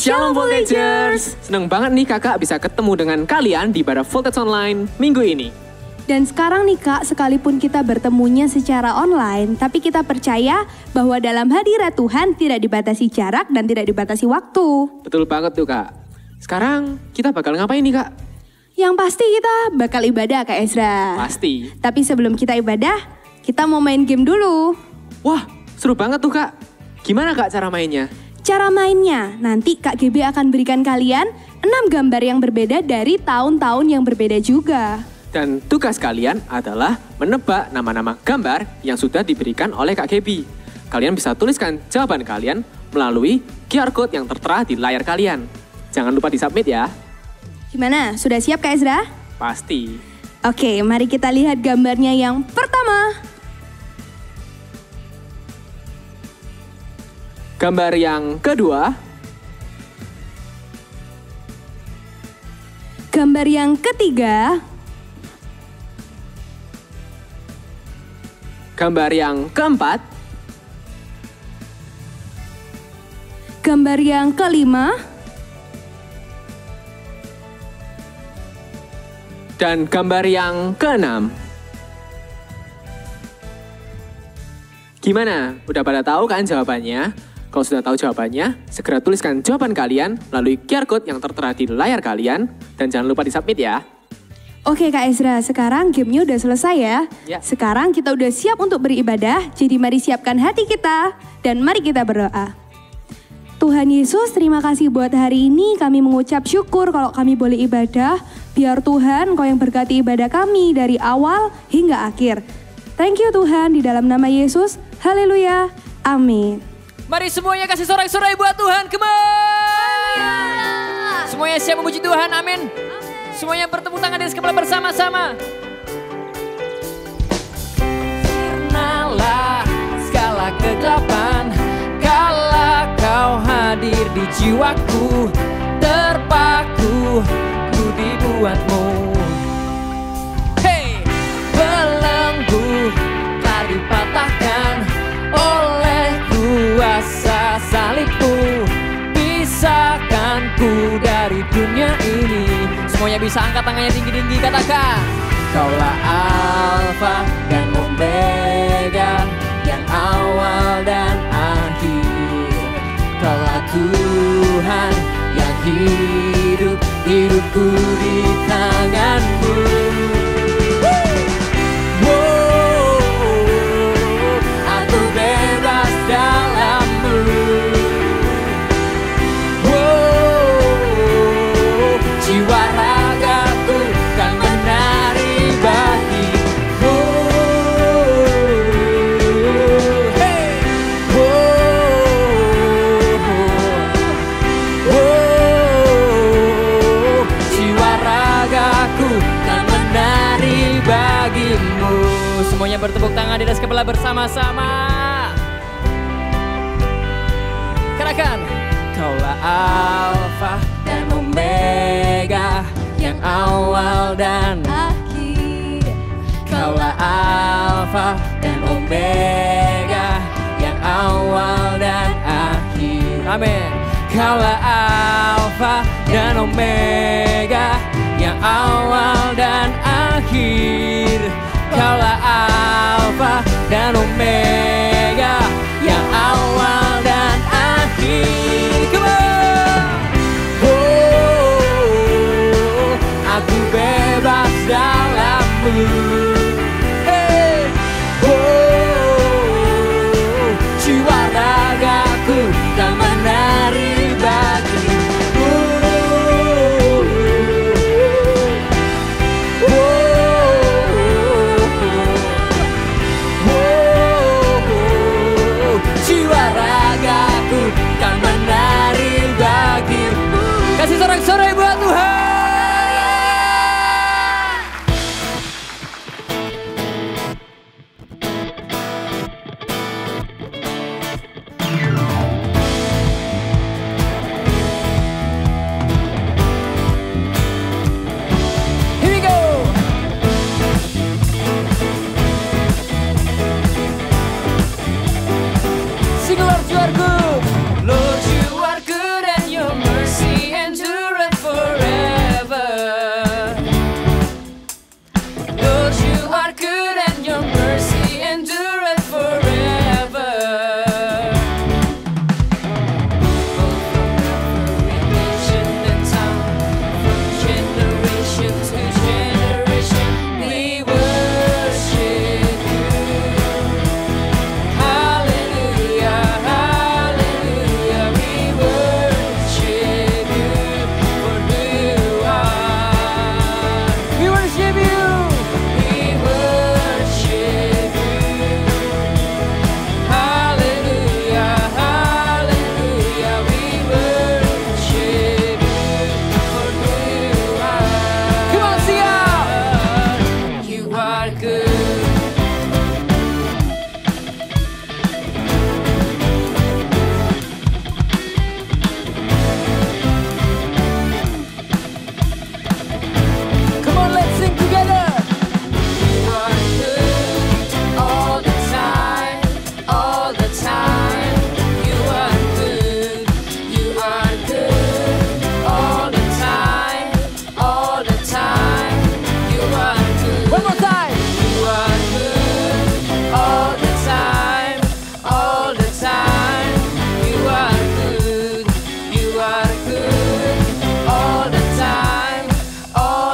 Shalom Voltagers. Seneng banget nih kakak bisa ketemu dengan kalian di ibadah Voltage Online minggu ini. Dan sekarang nih Kak, sekalipun kita bertemunya secara online, tapi kita percaya bahwa dalam hadirat Tuhan tidak dibatasi jarak dan tidak dibatasi waktu. Betul banget tuh kak. Sekarang kita bakal ngapain nih kak? Yang pasti kita bakal ibadah Kak Ezra. Pasti. Tapi sebelum kita ibadah, kita mau main game dulu. Wah seru banget tuh kak. Gimana kak cara mainnya? Cara mainnya, nanti Kak GB akan berikan kalian 6 gambar yang berbeda dari tahun-tahun yang berbeda juga. Dan tugas kalian adalah menebak nama-nama gambar yang sudah diberikan oleh Kak Gaby. Kalian bisa tuliskan jawaban kalian melalui QR Code yang tertera di layar kalian. Jangan lupa di-submit ya. Gimana, sudah siap Kak Ezra? Pasti. Oke, mari kita lihat gambarnya yang pertama. Gambar yang kedua. Gambar yang ketiga. Gambar yang keempat. Gambar yang kelima. Dan gambar yang keenam. Gimana? Udah pada tahu kan jawabannya? Kalau sudah tahu jawabannya, segera tuliskan jawaban kalian melalui QR Code yang tertera di layar kalian. Dan jangan lupa di-submit ya. Oke Kak Ezra, sekarang gamenya udah selesai ya. Sekarang kita udah siap untuk beribadah, jadi mari siapkan hati kita dan mari kita berdoa. Tuhan Yesus, terima kasih buat hari ini. Kami mengucap syukur kalau kami boleh ibadah. Biar Tuhan Kau yang berkati ibadah kami dari awal hingga akhir. Thank you Tuhan, di dalam nama Yesus. Haleluya. Amin. Mari semuanya kasih sorak-sorai buat Tuhan, come on. Semuanya siap memuji Tuhan, amin. Semuanya bertepuk tangan di atas kepala bersama-sama. Sirnalah segala kegelapan, kala Kau hadir di jiwaku, terpaku ku dibuatmu. Hey, belenggu telah dipatahkan oleh kuasa salibmu, pisahkan ku dari dunia ini. Semuanya bisa angkat tangannya tinggi-tinggi, katakan Kaulah Alfa dan Omega, yang awal dan akhir. Kaulah Tuhan yang hidup, hidupku di tangan-Mu. Semuanya bertepuk tangan di atas kepala bersama-sama. Katakan, Kaulah Alfa dan Omega, yang awal dan akhir. Kaulah Alfa dan Omega, yang awal dan akhir. Amin. Kaulah Alfa dan Omega, yang awal dan akhir. Kaulah Alfa dan Omega, yang awal dan akhir. Come on! Oh, aku bebas dalam-Mu. Hey! Oh, jiwa ragaku kan menari bagi-Mu.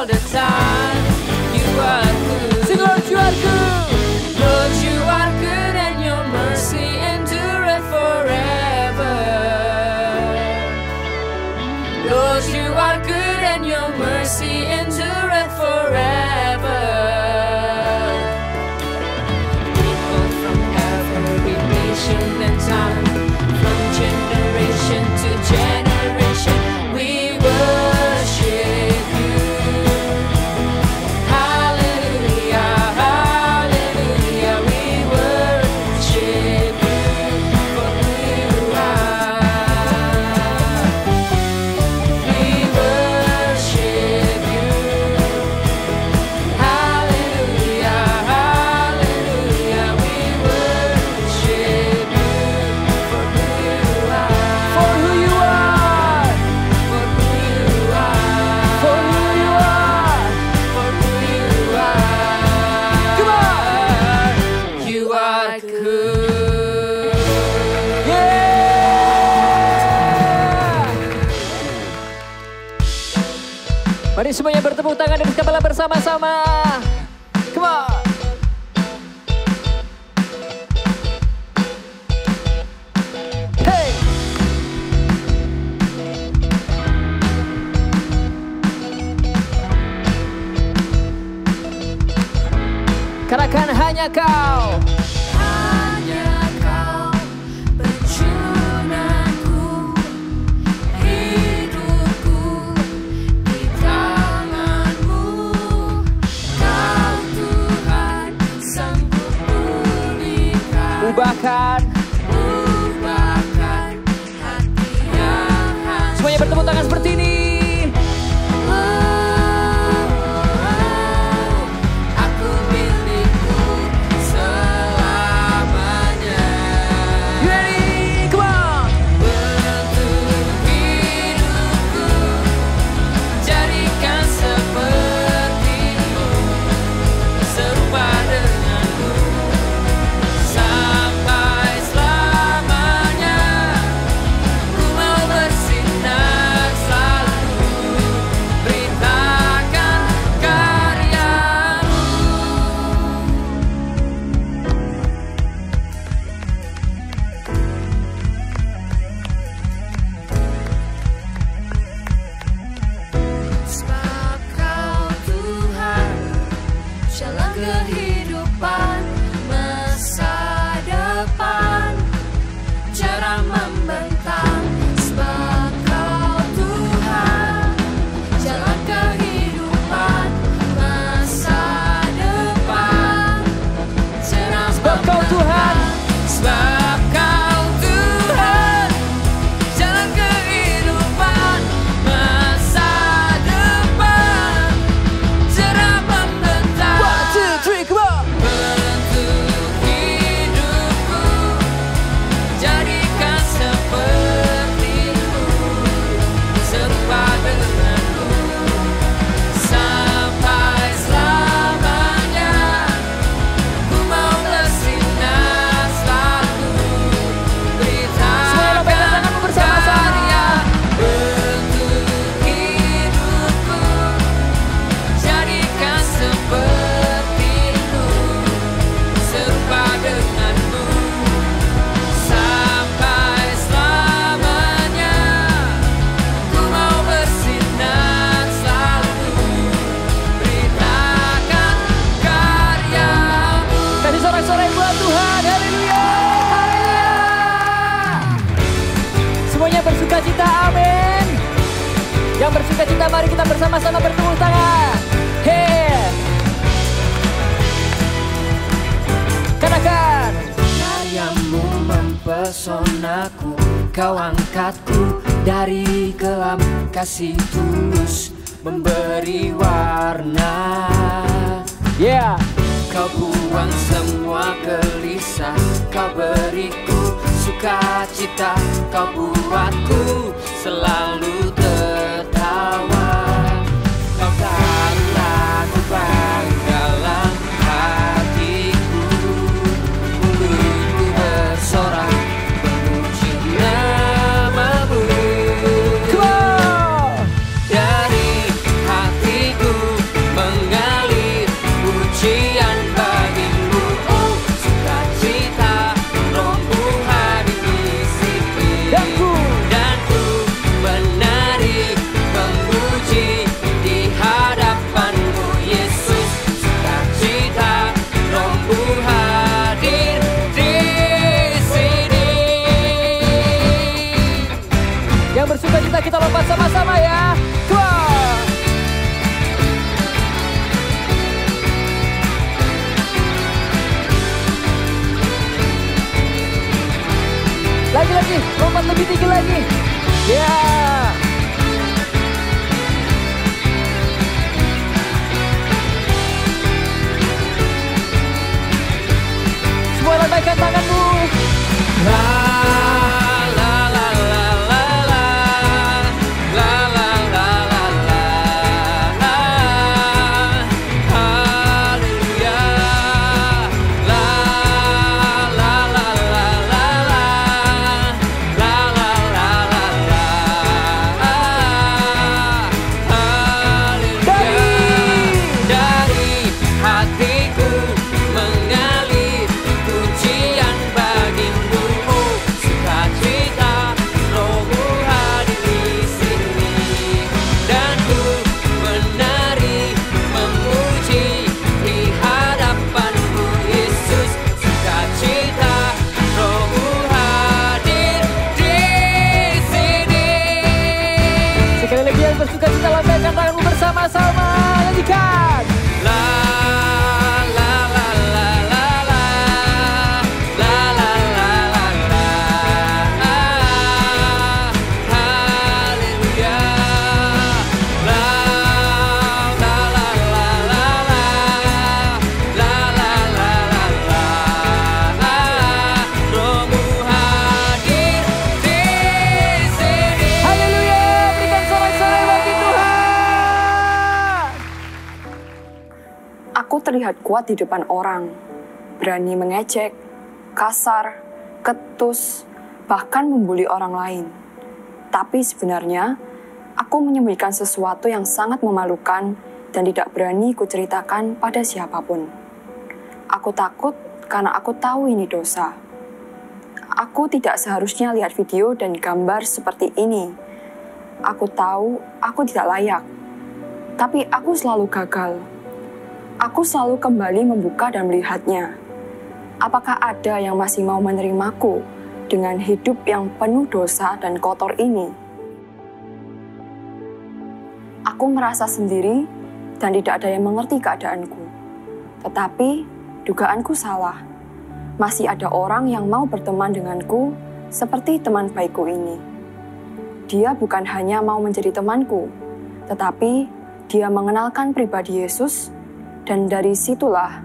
the time. You are good. Sing Lord, you are good. Lord, you are good and your mercy endureth forever. Lord, you are good and your mercy endureth forever. People from every nation and time, from generation to generation, we worship you. Hallelujah, hallelujah, we worship you for who you are. We worship you. Hallelujah, hallelujah, we worship you for who you are. For who you are. For who you are. For who you are. For who you are. Come on. You are good. Yeah. Mari semuanya bertepuk tangan dan kepala bersama-sama. Come on. Hey. Katakan hanya kau. Hanya kau penjunaku, hidupku di tanganmu. Kau Tuhan sanggup pulihkan. Ubahkan hati yang hancur. Semuanya bertepuk tangan seperti ini. Aku milikmu selamanya. Ready? Come on. Bentuk hidupku, jadikan sepertimu, serupa denganmu, sampai selamanya. Ku mau bersinar selalu, beritakan karyamu. Sebab kau Tuhan, jalan kehidupan, masa depan, cara membentang. Sebab kau Tuhan, jalan kehidupan, masa depan, cara sebab kau Tuhan. Sebab kau Tuhan, jalan kehidupan, masa depan, cara membentang. 1, 2, 3, come on. Bentuk hidupku, jadikan sepertimu, serupa denganmu, sampai selamanya. Ku mau bersinar selalu, beritakan karya. Bentuk hidupku, jadikan sepertimu, serupa denganmu, sampai selamanya. Ku mau bersinar selalu, beritakan karyamu. Kasih sorak-sorai buat Tuhan, haleluya, haleluya. Semuanya bersuka cita, amin. Yang bersuka cita, mari kita bersama-sama bertepuk tangan. Hey. Katakan. Karyamu mempesonaku, kau angkatku dari kelam, kasih tulus memberi warna. Yeah. Kau buang semua gelisah, kau beriku sukacita, kau buatku selalu tertawa. Kau taruhlah ku dalam hatiku, mulutku bersorak memuji namamu. Dari hatiku lagi, lompat lebih tinggi lagi. Ya. Semua lambaikan tanganmu. La la la la la la la la la la la. Haleluya. La la la la la la la la la la. Haleluya. Dari hatiku mengalir pujian bagimu, sukacita Rohmu hadir di sini, dan ku menari memuji di hadapanmu Yesus, sukacita Rohmu hadir di sini. Sekali lagi yang bersukacita lambaikan tanganmu bersama-sama, nyanyikan. La la la la la la la la la la la. Haleluya. La la la la la la la la la la. Rohmu hadir di sini. Haleluya, berikan sorak-sorai bagi Tuhan. Aku terlihat kuat di depan orang, berani mengejek, kasar, ketus, bahkan membuli orang lain. Tapi sebenarnya, aku menyembunyikan sesuatu yang sangat memalukan dan tidak berani kuceritakan pada siapapun. Aku takut karena aku tahu ini dosa. Aku tidak seharusnya lihat video dan gambar seperti ini. Aku tahu aku tidak layak, tapi aku selalu gagal. Aku selalu kembali membuka dan melihatnya. Apakah ada yang masih mau menerimaku dengan hidup yang penuh dosa dan kotor ini? Aku merasa sendiri dan tidak ada yang mengerti keadaanku. Tetapi dugaanku salah. Masih ada orang yang mau berteman denganku seperti teman baikku ini. Dia bukan hanya mau menjadi temanku, tetapi dia mengenalkan pribadi Yesus. Dan dari situlah,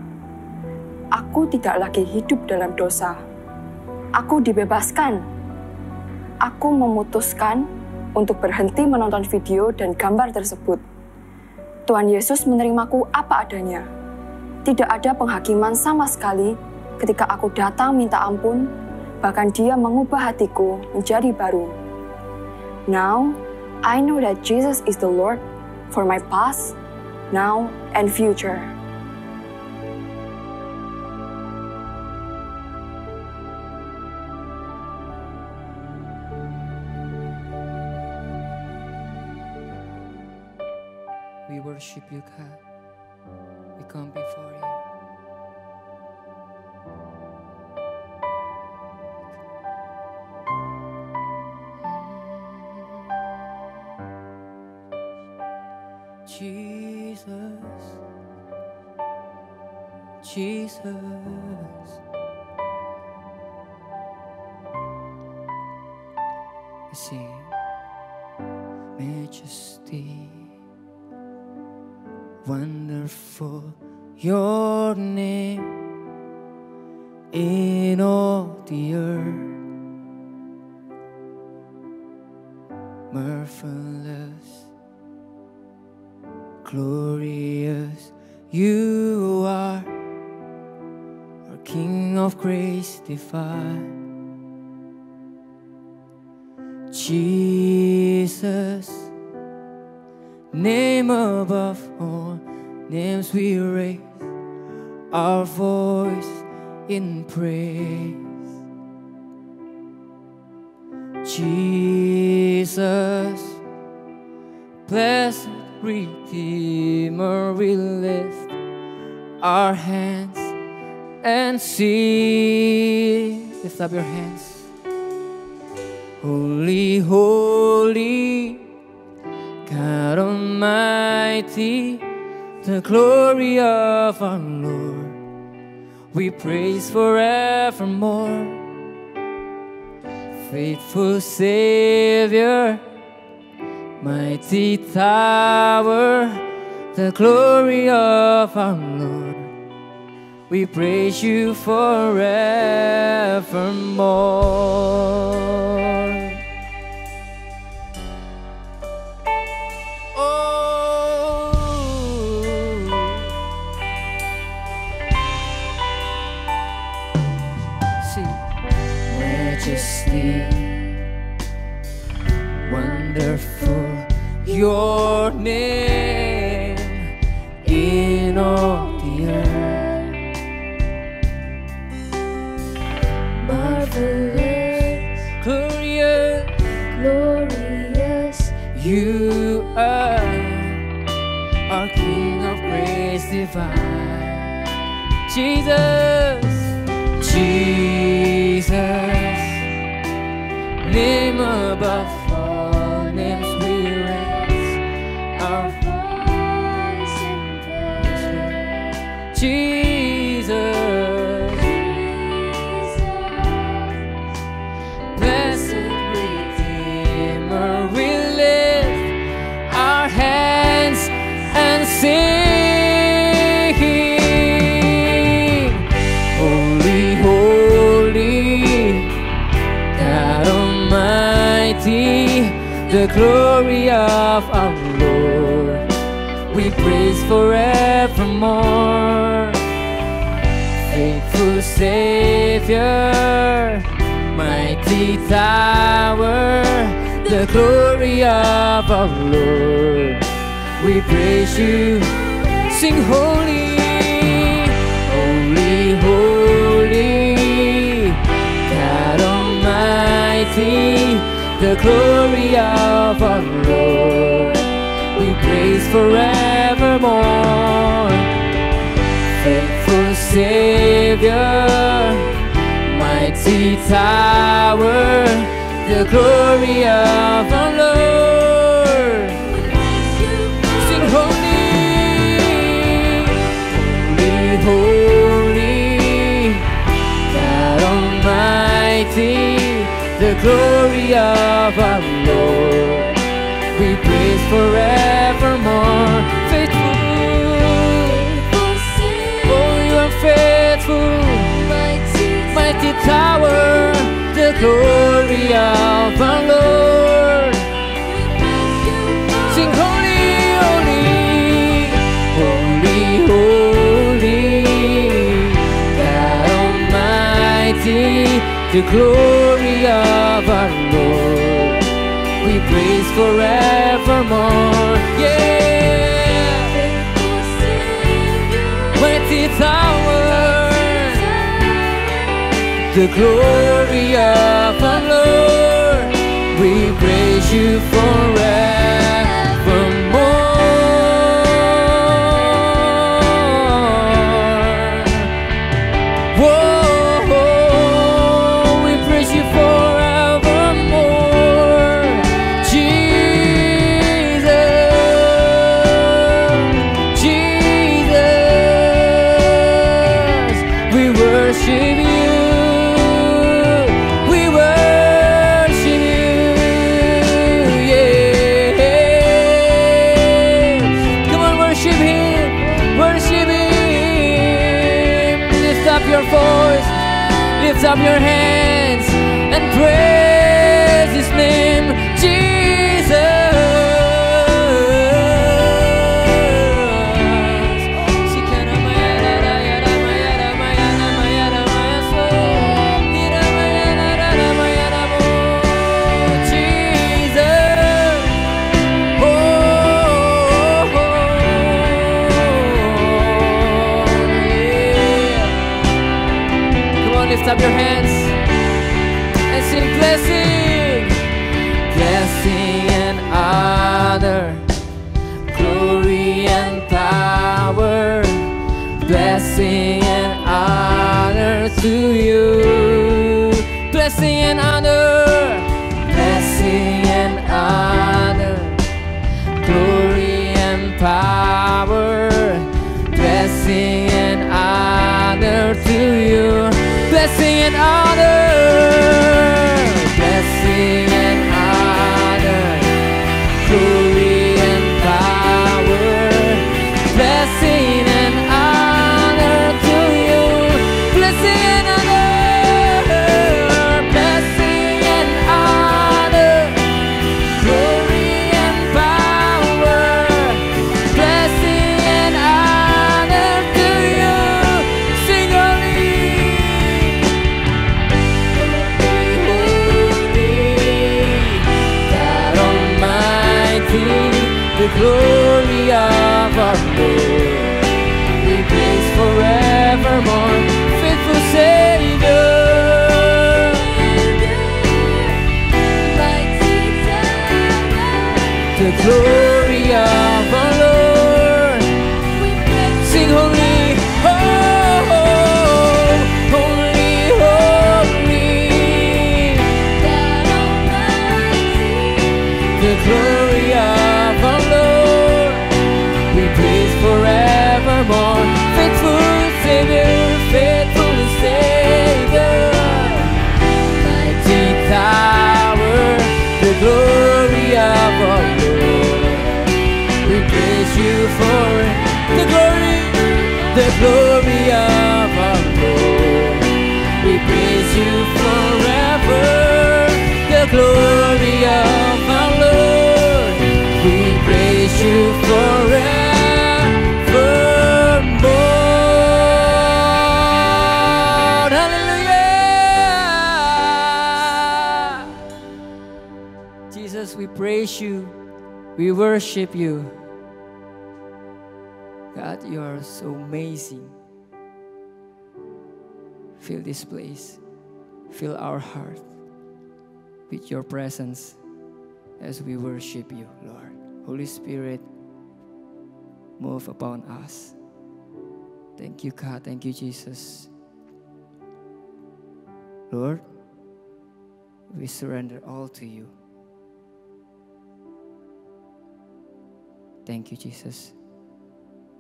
aku tidak lagi hidup dalam dosa. Aku dibebaskan. Aku memutuskan untuk berhenti menonton video dan gambar tersebut. Tuhan Yesus menerimaku apa adanya. Tidak ada penghakiman sama sekali ketika aku datang minta ampun, bahkan Dia mengubah hatiku menjadi baru. Now, I know that Jesus is the Lord for my past, now, and future. We worship you, God. We come before you. Jesus, Jesus. We sing majesty. Wonderful your name in all the earth. Marvelous, glorious you are, our King of grace divine. Jesus, name above all names, we raise our voice in praise. Jesus, blessed Redeemer, we lift our hands and sing. Lift up your hands. Holy, holy, God Almighty, the glory of our Lord, we praise forevermore. Faithful Savior, mighty tower, the glory of our Lord. We praise you forevermore. Majesty, wonderful your name in all the earth. Marvelous, glorious, glorious, you are our King of grace divine. Jesus, Jesus, name above all names, we raise our voice in praise. Jesus, blessed Redeemer, we lift our hands and sing. The glory of our Lord, we praise forevermore. Faithful Savior, mighty tower, the glory of our Lord, we praise you. Sing holy, holy, holy, God Almighty, the glory of our Lord, we praise forevermore. Faithful Savior, mighty tower, the glory of our Lord. Sing holy, holy, holy, God Almighty, the glory of our Lord, we praise forevermore. Faithful, oh, you are faithful, mighty tower, the glory of our Lord. Sing holy, holy, holy, holy, God Almighty, the glory of our Lord, we praise forevermore. Yeah, mighty tower, the glory of our Lord, we praise you forevermore. Lift up your hands and praise His name, Jesus. Lift up your hands and sing blessing, blessing and honor, glory and power, blessing and honor to you. Blessing and honor, blessing and honor, glory and power, blessing and honor to you. Blessing and honor, blessing glory of our Lord. We praise you forevermore. Hallelujah. Jesus, we praise you. We worship you. God, you are so amazing. Fill this place. Fill our heart with your presence as we worship you, Lord. Holy Spirit, move upon us. Thank you, God. Thank you, Jesus. Lord, we surrender all to you. Thank you, Jesus.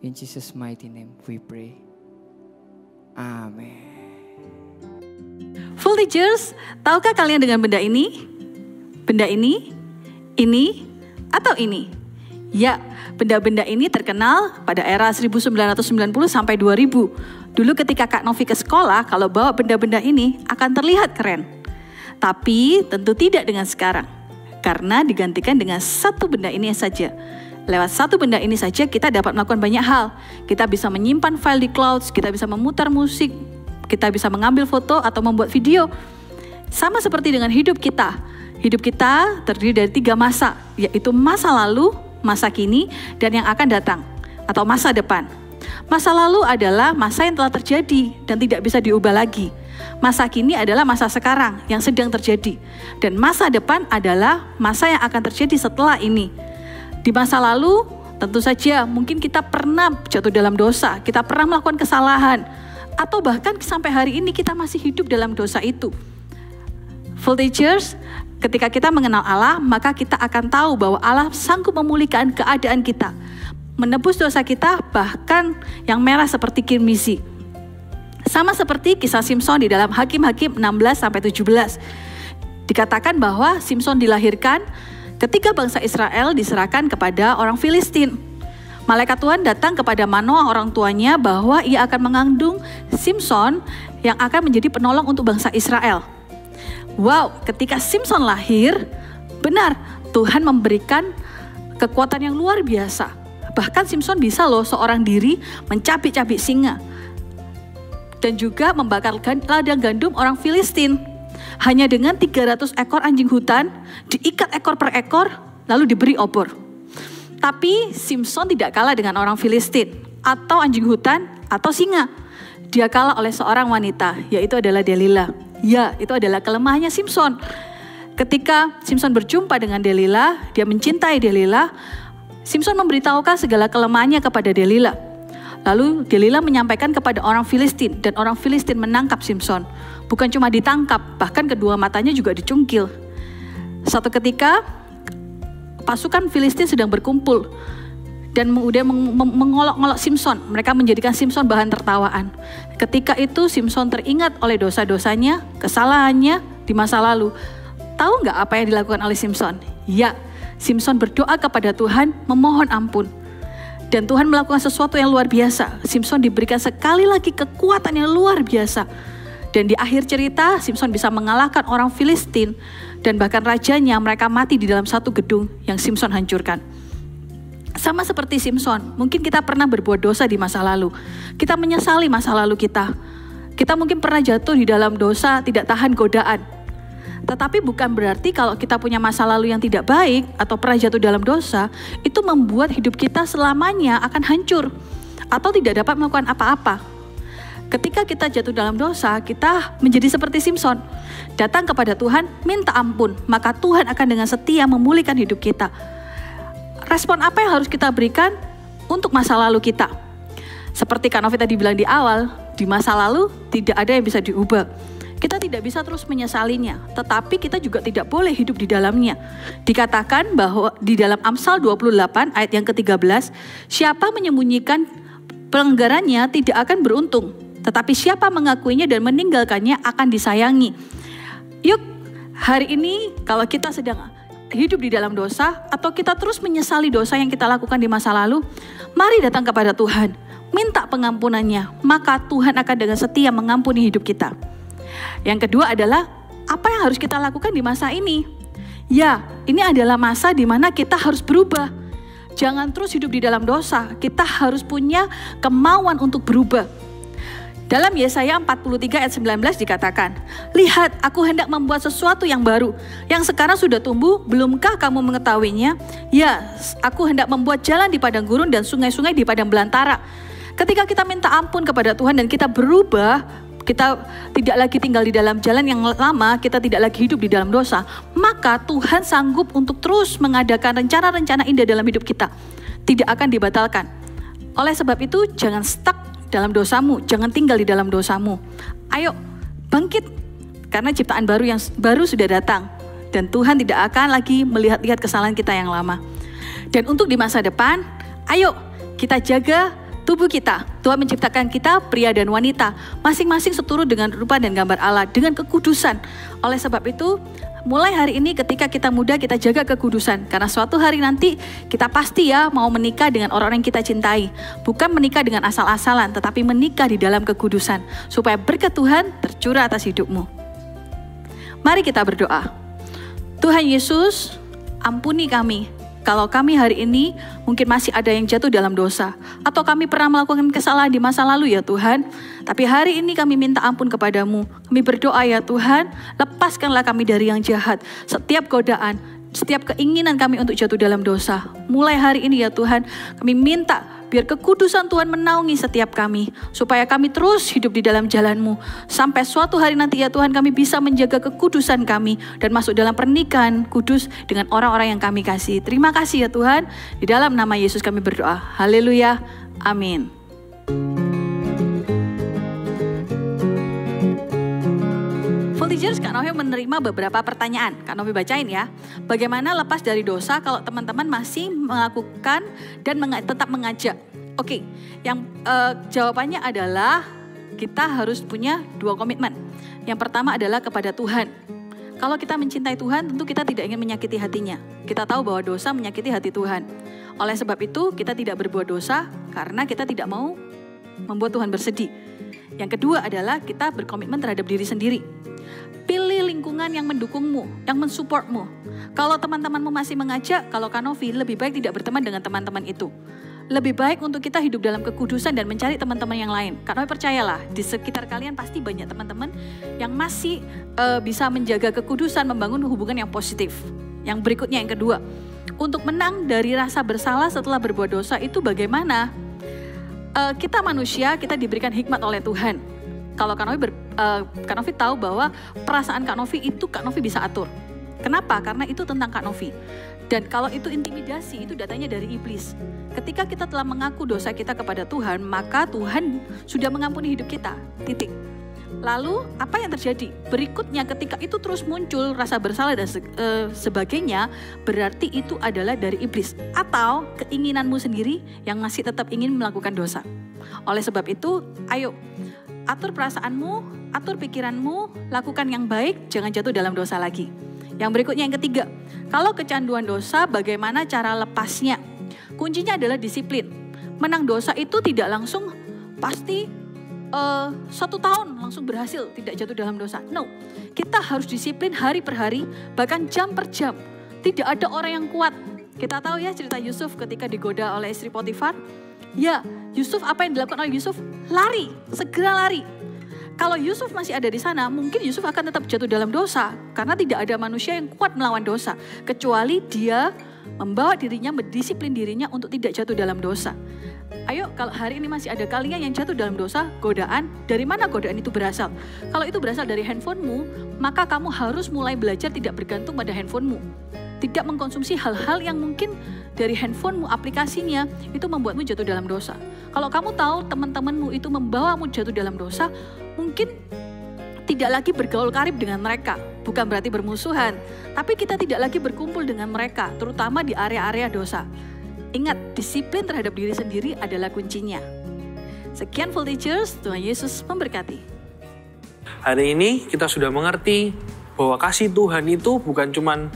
In Jesus' mighty name we pray. Amen. Full Teachers, tahukah kalian dengan benda ini? Benda ini, atau ini? Ya, benda-benda ini terkenal pada era 1990 sampai 2000. Dulu ketika Kak Novi ke sekolah, kalau bawa benda-benda ini akan terlihat keren. Tapi tentu tidak dengan sekarang. Karena digantikan dengan satu benda ini saja. Lewat satu benda ini saja kita dapat melakukan banyak hal. Kita bisa menyimpan file di cloud, kita bisa memutar musik, kita bisa mengambil foto atau membuat video. Sama seperti dengan hidup kita. Hidup kita terdiri dari 3 masa, yaitu masa lalu, masa kini, dan yang akan datang, atau masa depan. Masa lalu adalah masa yang telah terjadi dan tidak bisa diubah lagi. Masa kini adalah masa sekarang yang sedang terjadi. Dan masa depan adalah masa yang akan terjadi setelah ini. Di masa lalu, tentu saja mungkin kita pernah jatuh dalam dosa, kita pernah melakukan kesalahan, atau bahkan sampai hari ini kita masih hidup dalam dosa itu. Full Teachers, ketika kita mengenal Allah, maka kita akan tahu bahwa Allah sanggup memulihkan keadaan kita, menebus dosa kita, bahkan yang merah seperti kirmisi. Sama seperti kisah Simson di dalam Hakim-Hakim 16-17. Dikatakan bahwa Simson dilahirkan ketika bangsa Israel diserahkan kepada orang Filistin. Malaikat Tuhan datang kepada Manoah orang tuanya bahwa ia akan mengandung Simson yang akan menjadi penolong untuk bangsa Israel. Wow, ketika Simson lahir, benar Tuhan memberikan kekuatan yang luar biasa. Bahkan Simson bisa loh seorang diri mencabik-cabik singa. Dan juga membakar ladang gandum orang Filistin. Hanya dengan 300 ekor anjing hutan, diikat ekor per ekor, lalu diberi obor. Tapi Simson tidak kalah dengan orang Filistin, atau anjing hutan, atau singa. Dia kalah oleh seorang wanita, yaitu adalah Delila. Ya, itu adalah kelemahannya Simson. Ketika Simson berjumpa dengan Delila, dia mencintai Delila, Simson memberitahukan segala kelemahannya kepada Delila. Lalu Delila menyampaikan kepada orang Filistin, dan orang Filistin menangkap Simson. Bukan cuma ditangkap, bahkan kedua matanya juga dicungkil. Suatu ketika, pasukan Filistin sedang berkumpul, dan kemudian mengolok-olok Simson. Mereka menjadikan Simson bahan tertawaan. Ketika itu Simson teringat oleh dosa-dosanya, kesalahannya di masa lalu. Tahu nggak apa yang dilakukan oleh Simson? Ya, Simson berdoa kepada Tuhan, memohon ampun. Dan Tuhan melakukan sesuatu yang luar biasa. Simson diberikan sekali lagi kekuatan yang luar biasa. Dan di akhir cerita, Simson bisa mengalahkan orang Filistin. Dan bahkan rajanya, mereka mati di dalam satu gedung yang Simson hancurkan. Sama seperti Simson, mungkin kita pernah berbuat dosa di masa lalu. Kita menyesali masa lalu kita. Kita mungkin pernah jatuh di dalam dosa, tidak tahan godaan. Tetapi bukan berarti kalau kita punya masa lalu yang tidak baik atau pernah jatuh dalam dosa, itu membuat hidup kita selamanya akan hancur atau tidak dapat melakukan apa-apa. Ketika kita jatuh dalam dosa, kita menjadi seperti Simson. Datang kepada Tuhan, minta ampun, maka Tuhan akan dengan setia memulihkan hidup kita. Respon apa yang harus kita berikan untuk masa lalu kita? Seperti Kak Novi tadi bilang di awal, di masa lalu tidak ada yang bisa diubah. Kita tidak bisa terus menyesalinya, tetapi kita juga tidak boleh hidup di dalamnya. Dikatakan bahwa di dalam Amsal 28 ayat yang ke-13, siapa menyembunyikan pelanggarannya tidak akan beruntung, tetapi siapa mengakuinya dan meninggalkannya akan disayangi. Yuk, hari ini kalau kita sedang hidup di dalam dosa atau kita terus menyesali dosa yang kita lakukan di masa lalu, mari datang kepada Tuhan, minta pengampunannya, maka Tuhan akan dengan setia mengampuni hidup kita. Yang kedua adalah apa yang harus kita lakukan di masa ini. Ya, ini adalah masa di mana kita harus berubah. Jangan terus hidup di dalam dosa. Kita harus punya kemauan untuk berubah. Dalam Yesaya 43 ayat 19 dikatakan, "Lihat, aku hendak membuat sesuatu yang baru, yang sekarang sudah tumbuh, belumkah kamu mengetahuinya? Ya, aku hendak membuat jalan di padang gurun dan sungai-sungai di padang belantara." Ketika kita minta ampun kepada Tuhan dan kita berubah, kita tidak lagi tinggal di dalam jalan yang lama, kita tidak lagi hidup di dalam dosa, maka Tuhan sanggup untuk terus mengadakan rencana-rencana indah dalam hidup kita. Tidak akan dibatalkan. Oleh sebab itu, jangan stuck dalam dosamu, jangan tinggal di dalam dosamu. Ayo bangkit, karena ciptaan baru yang baru sudah datang. Dan Tuhan tidak akan lagi melihat-lihat kesalahan kita yang lama. Dan untuk di masa depan, ayo kita jaga tubuh kita. Tuhan menciptakan kita pria dan wanita, masing-masing seturut dengan rupa dan gambar Allah, dengan kekudusan. Oleh sebab itu, mulai hari ini ketika kita muda, kita jaga kekudusan. Karena suatu hari nanti kita pasti ya mau menikah dengan orang-orang yang kita cintai. Bukan menikah dengan asal-asalan, tetapi menikah di dalam kekudusan. Supaya berkat Tuhan tercurah atas hidupmu. Mari kita berdoa. Tuhan Yesus, ampuni kami. Kalau kami hari ini mungkin masih ada yang jatuh dalam dosa. Atau kami pernah melakukan kesalahan di masa lalu ya Tuhan. Tapi hari ini kami minta ampun kepadamu. Kami berdoa ya Tuhan, lepaskanlah kami dari yang jahat. Setiap godaan, setiap keinginan kami untuk jatuh dalam dosa. Mulai hari ini ya Tuhan, kami minta biar kekudusan Tuhan menaungi setiap kami. Supaya kami terus hidup di dalam jalan-Mu. Sampai suatu hari nanti ya Tuhan, kami bisa menjaga kekudusan kami. Dan masuk dalam pernikahan kudus dengan orang-orang yang kami kasih. Terima kasih ya Tuhan. Di dalam nama Yesus kami berdoa. Haleluya. Amin. Voltigers, Kak Novi menerima beberapa pertanyaan. Kak Novi bacain ya. Bagaimana lepas dari dosa kalau teman-teman masih melakukan dan tetap mengajak? Oke, yang jawabannya adalah kita harus punya 2 komitmen. Yang pertama adalah kepada Tuhan. Kalau kita mencintai Tuhan, tentu kita tidak ingin menyakiti hatinya. Kita tahu bahwa dosa menyakiti hati Tuhan. Oleh sebab itu, kita tidak berbuat dosa karena kita tidak mau membuat Tuhan bersedih. Yang kedua adalah kita berkomitmen terhadap diri sendiri. Pilih lingkungan yang mendukungmu, yang mensupportmu. Kalau teman-temanmu masih mengajak, kalau Kak Novi lebih baik tidak berteman dengan teman-teman itu. Lebih baik untuk kita hidup dalam kekudusan dan mencari teman-teman yang lain. Kak Novi percayalah, di sekitar kalian pasti banyak teman-teman yang masih bisa menjaga kekudusan, membangun hubungan yang positif. Yang berikutnya, yang kedua, untuk menang dari rasa bersalah setelah berbuat dosa itu bagaimana? Kita manusia, kita diberikan hikmat oleh Tuhan. Kalau Kak Novi tahu bahwa perasaan Kak Novi itu Kak Novi bisa atur. Kenapa? Karena itu tentang Kak Novi. Dan kalau itu intimidasi, itu datanya dari iblis. Ketika kita telah mengaku dosa kita kepada Tuhan, maka Tuhan sudah mengampuni hidup kita. Titik. Lalu apa yang terjadi? Berikutnya ketika itu terus muncul rasa bersalah dan sebagainya, berarti itu adalah dari iblis. Atau keinginanmu sendiri yang masih tetap ingin melakukan dosa. Oleh sebab itu, ayo atur perasaanmu, atur pikiranmu, lakukan yang baik, jangan jatuh dalam dosa lagi. Yang berikutnya, yang ketiga, kalau kecanduan dosa, bagaimana cara lepasnya? Kuncinya adalah disiplin. Menang dosa itu tidak langsung pasti 1 tahun langsung berhasil tidak jatuh dalam dosa. No, kita harus disiplin hari per hari, bahkan jam per jam. Tidak ada orang yang kuat. Kita tahu ya cerita Yusuf ketika digoda oleh istri Potifar. Ya, Yusuf, apa yang dilakukan oleh Yusuf? Lari, segera lari. Kalau Yusuf masih ada di sana, mungkin Yusuf akan tetap jatuh dalam dosa. Karena tidak ada manusia yang kuat melawan dosa. Kecuali dia membawa dirinya, mendisiplin dirinya untuk tidak jatuh dalam dosa. Ayo, kalau hari ini masih ada kalian yang jatuh dalam dosa, godaan, dari mana godaan itu berasal? Kalau itu berasal dari handphonemu, maka kamu harus mulai belajar tidak bergantung pada handphonemu. Tidak mengkonsumsi hal-hal yang mungkin dari handphonemu, aplikasinya, itu membuatmu jatuh dalam dosa. Kalau kamu tahu teman-temanmu itu membawamu jatuh dalam dosa, mungkin tidak lagi bergaul karib dengan mereka. Bukan berarti bermusuhan, tapi kita tidak lagi berkumpul dengan mereka, terutama di area-area dosa. Ingat, disiplin terhadap diri sendiri adalah kuncinya. Sekian Voltigers, Tuhan Yesus memberkati. Hari ini kita sudah mengerti bahwa kasih Tuhan itu bukan cuman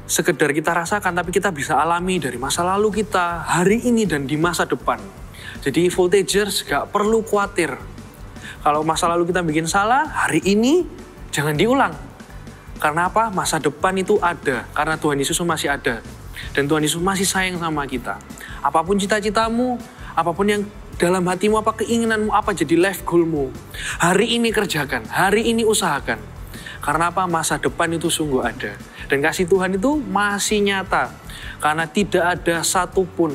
sekedar kita rasakan, tapi kita bisa alami dari masa lalu kita, hari ini dan di masa depan. Jadi Voltigers gak perlu khawatir. Kalau masa lalu kita bikin salah, hari ini jangan diulang. Karena apa? Masa depan itu ada, karena Tuhan Yesus masih ada. Dan Tuhan Yesus masih sayang sama kita. Apapun cita-citamu, apapun yang dalam hatimu, apa keinginanmu, apa jadi life goalmu. Hari ini kerjakan, hari ini usahakan. Karena apa? Masa depan itu sungguh ada. Dan kasih Tuhan itu masih nyata. Karena tidak ada satupun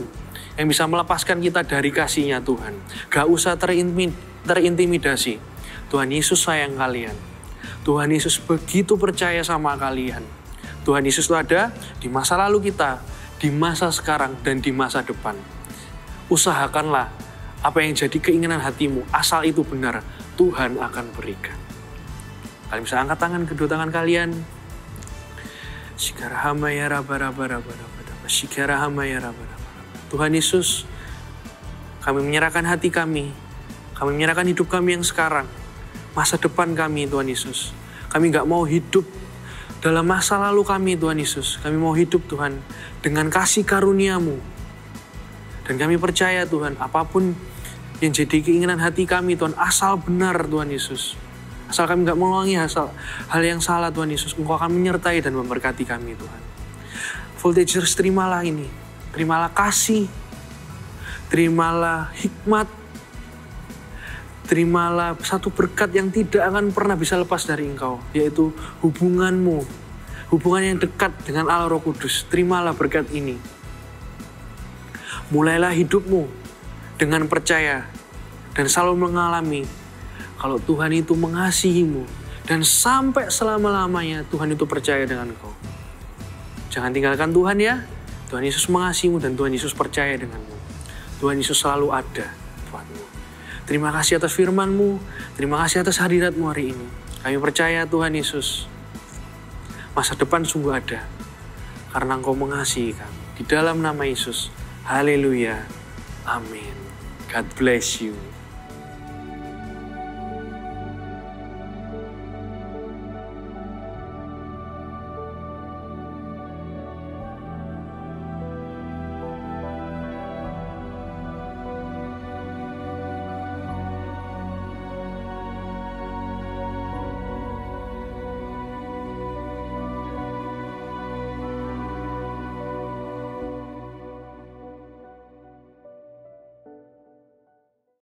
yang bisa melepaskan kita dari kasih-Nya Tuhan. Gak usah terintimidasi. Tuhan Yesus sayang kalian. Tuhan Yesus begitu percaya sama kalian. Tuhan Yesus itu ada di masa lalu kita, di masa sekarang, dan di masa depan. Usahakanlah apa yang jadi keinginan hatimu, asal itu benar, Tuhan akan berikan. Kalian bisa angkat tangan, kedua tangan kalian. Tuhan Yesus, kami menyerahkan hati kami menyerahkan hidup kami yang sekarang, masa depan kami, Tuhan Yesus. Kami gak mau hidup dalam masa lalu kami, Tuhan Yesus. Kami mau hidup, Tuhan, dengan kasih karunia-Mu. Dan kami percaya, Tuhan, apapun yang jadi keinginan hati kami, Tuhan, asal benar, Tuhan Yesus. Asal kami gak mengulangi hal yang salah, Tuhan Yesus. Engkau akan menyertai dan memberkati kami, Tuhan. Voltagers, terimalah ini. Terimalah kasih. Terimalah hikmat. Terimalah satu berkat yang tidak akan pernah bisa lepas dari Engkau, yaitu hubunganmu, hubungan yang dekat dengan Allah Roh Kudus. Terimalah berkat ini. Mulailah hidupmu dengan percaya dan selalu mengalami kalau Tuhan itu mengasihimu dan sampai selama-lamanya Tuhan itu percaya dengan Engkau. Jangan tinggalkan Tuhan ya. Tuhan Yesus mengasihimu dan Tuhan Yesus percaya denganmu. Tuhan Yesus selalu ada buatmu. Terima kasih atas firman-Mu, terima kasih atas hadirat-Mu hari ini. Kami percaya Tuhan Yesus, masa depan sungguh ada, karena Engkau mengasihi kami. Di dalam nama Yesus, haleluya, amin. God bless you.